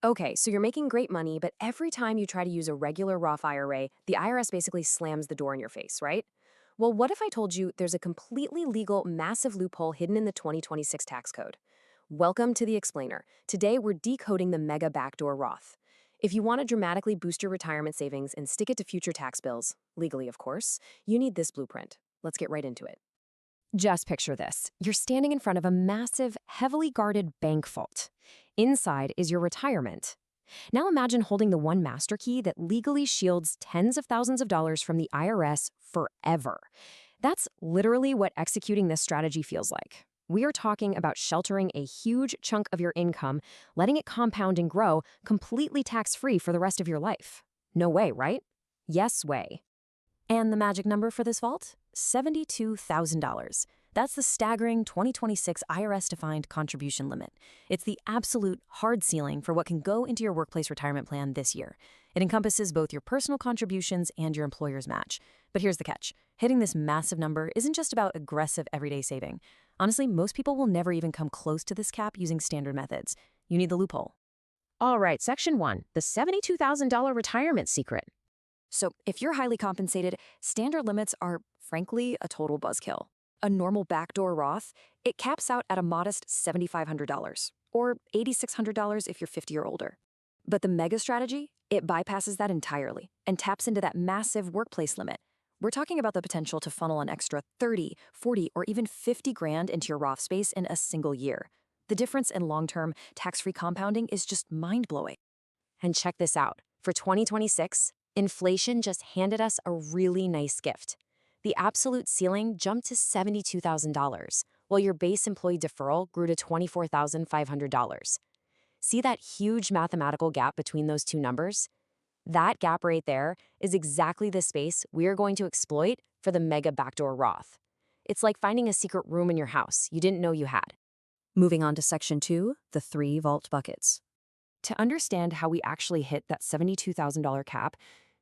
Okay, so you're making great money, but every time you try to use a regular Roth IRA, the IRS basically slams the door in your face, right? Well, what if I told you there's a completely legal, massive loophole hidden in the 2026 tax code? Welcome to The Explainer. Today, we're decoding the Mega Backdoor Roth. If you want to dramatically boost your retirement savings and stick it to future tax bills, legally, of course, you need this blueprint. Let's get right into it. Just picture this. You're standing in front of a massive, heavily guarded bank vault. Inside is your retirement. Now imagine holding the one master key that legally shields tens of thousands of dollars from the IRS forever. That's literally what executing this strategy feels like. We are talking about sheltering a huge chunk of your income, letting it compound and grow completely tax-free for the rest of your life. No way, right? Yes way. And the magic number for this vault? $72,000. That's the staggering 2026 IRS-defined contribution limit. It's the absolute hard ceiling for what can go into your workplace retirement plan this year. It encompasses both your personal contributions and your employer's match. But here's the catch. Hitting this massive number isn't just about aggressive everyday saving. Honestly, most people will never even come close to this cap using standard methods. You need the loophole. All right, Section 1, the $72,000 retirement secret. So, if you're highly compensated, standard limits are, frankly, a total buzzkill. A normal backdoor Roth, it caps out at a modest $7,500, or $8,600 if you're 50 or older. But the mega strategy, it bypasses that entirely and taps into that massive workplace limit. We're talking about the potential to funnel an extra 30, 40, or even 50 grand into your Roth space in a single year. The difference in long-term, tax-free compounding is just mind-blowing. And check this out. For 2026, inflation just handed us a really nice gift. The absolute ceiling jumped to $72,000, while your base employee deferral grew to $24,500. See that huge mathematical gap between those two numbers? That gap right there is exactly the space we're going to exploit for the Mega Backdoor Roth. It's like finding a secret room in your house you didn't know you had. Moving on to Section 2, the 3 vault buckets. To understand how we actually hit that $72,000 cap,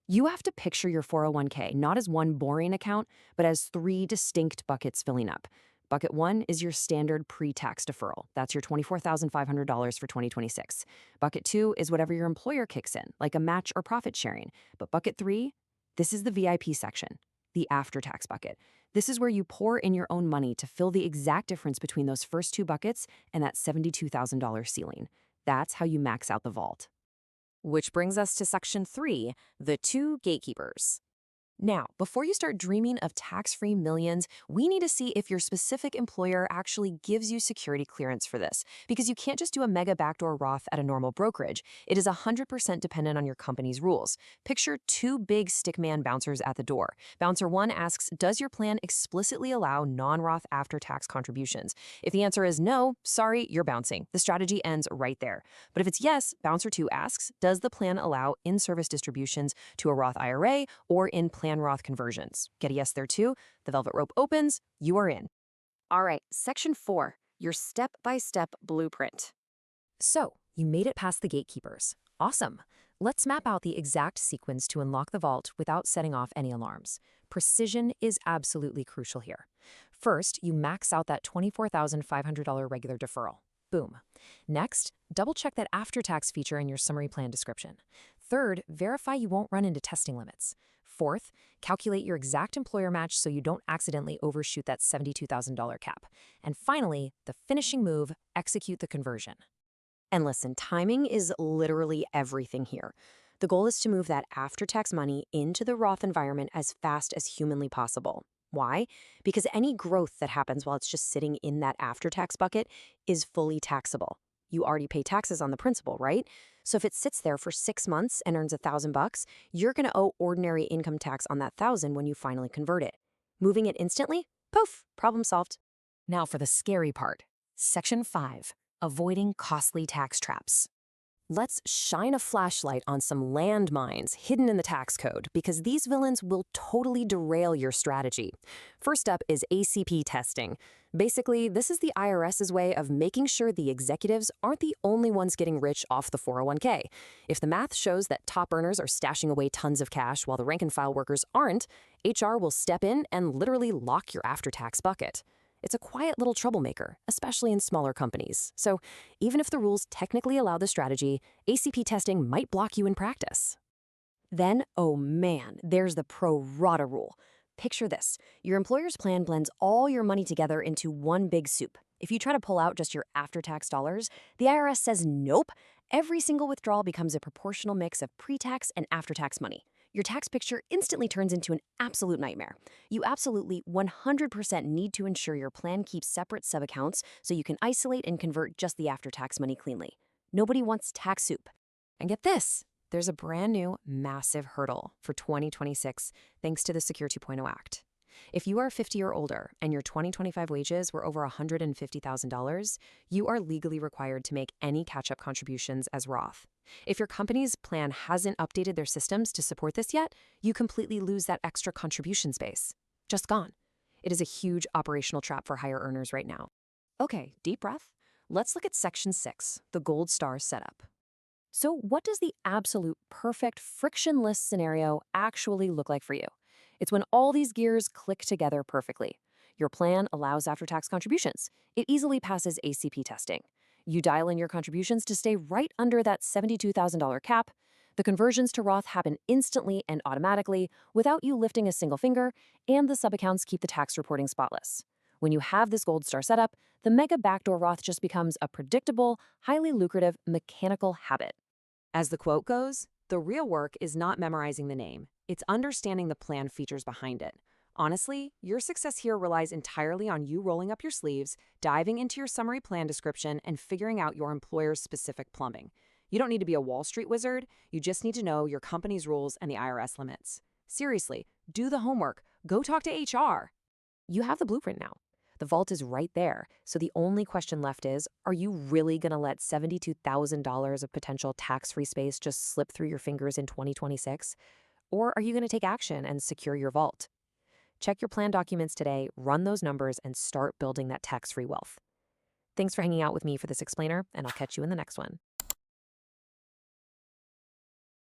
you have to picture your 401k not as one boring account, but as 3 distinct buckets filling up. Bucket 1 is your standard pre-tax deferral. That's your $24,500 for 2026. Bucket 2 is whatever your employer kicks in, like a match or profit sharing. But bucket 3, this is the VIP section, the after-tax bucket. This is where you pour in your own money to fill the exact difference between those first 2 buckets and that $72,000 ceiling. That's how you max out the vault. Which brings us to Section 3, the 2 gatekeepers. Now, before you start dreaming of tax-free millions, we need to see if your specific employer actually gives you security clearance for this, because you can't just do a Mega Backdoor Roth at a normal brokerage. It is 100% dependent on your company's rules. Picture 2 big stickman bouncers at the door. Bouncer 1 asks, does your plan explicitly allow non-Roth after-tax contributions? If the answer is no, sorry, you're bouncing. The strategy ends right there. But if it's yes, Bouncer 2 asks, does the plan allow in-service distributions to a Roth IRA or in-plan Roth conversions? Get a yes there too. The velvet rope opens. You are in. All right, Section 4, your step-by-step blueprint. So, you made it past the gatekeepers. Awesome. Let's map out the exact sequence to unlock the vault without setting off any alarms. Precision is absolutely crucial here. First, you max out that $24,500 regular deferral. Boom. Next, double-check that after-tax feature in your summary plan description. Third, verify you won't run into testing limits. Fourth, calculate your exact employer match so you don't accidentally overshoot that $72,000 cap. And finally, the finishing move, execute the conversion. And listen, timing is literally everything here. The goal is to move that after-tax money into the Roth environment as fast as humanly possible. Why? Because any growth that happens while it's just sitting in that after-tax bucket is fully taxable. You already pay taxes on the principal, right? So if it sits there for 6 months and earns $1,000, you're going to owe ordinary income tax on that 1,000 when you finally convert it. Moving it instantly? Poof, problem solved. Now for the scary part. Section 5, avoiding costly tax traps. Let's shine a flashlight on some landmines hidden in the tax code, because these villains will totally derail your strategy. First up is ACP testing. Basically, this is the IRS's way of making sure the executives aren't the only ones getting rich off the 401k. If the math shows that top earners are stashing away tons of cash while the rank-and-file workers aren't, HR will step in and literally lock your after-tax bucket. It's a quiet little troublemaker, especially in smaller companies. So even if the rules technically allow the strategy, ACP testing might block you in practice. Then, oh man, there's the pro rata rule. Picture this. Your employer's plan blends all your money together into one big soup. If you try to pull out just your after-tax dollars, the IRS says nope. Every single withdrawal becomes a proportional mix of pre-tax and after-tax money. Your tax picture instantly turns into an absolute nightmare. You absolutely 100% need to ensure your plan keeps separate sub-accounts so you can isolate and convert just the after-tax money cleanly. Nobody wants tax soup. And get this. There's a brand new, massive hurdle for 2026 thanks to the Secure 2.0 Act. If you are 50 or older and your 2025 wages were over $150,000, you are legally required to make any catch-up contributions as Roth. If your company's plan hasn't updated their systems to support this yet, you completely lose that extra contribution space. Just gone. It is a huge operational trap for higher earners right now. Okay, deep breath. Let's look at Section 6, the Gold Star setup. So what does the absolute perfect frictionless scenario actually look like for you? It's when all these gears click together perfectly. Your plan allows after-tax contributions. It easily passes ACP testing. You dial in your contributions to stay right under that $72,000 cap. The conversions to Roth happen instantly and automatically without you lifting a single finger, and the sub-accounts keep the tax reporting spotless. When you have this gold star setup, the Mega Backdoor Roth just becomes a predictable, highly lucrative, mechanical habit. As the quote goes, the real work is not memorizing the name. It's understanding the plan features behind it. Honestly, your success here relies entirely on you rolling up your sleeves, diving into your summary plan description, and figuring out your employer's specific plumbing. You don't need to be a Wall Street wizard. You just need to know your company's rules and the IRS limits. Seriously, do the homework. Go talk to HR. You have the blueprint now. The vault is right there, so the only question left is, are you really going to let $72,000 of potential tax-free space just slip through your fingers in 2026? Or are you going to take action and secure your vault? Check your plan documents today, run those numbers, and start building that tax-free wealth. Thanks for hanging out with me for this explainer, and I'll catch you in the next one.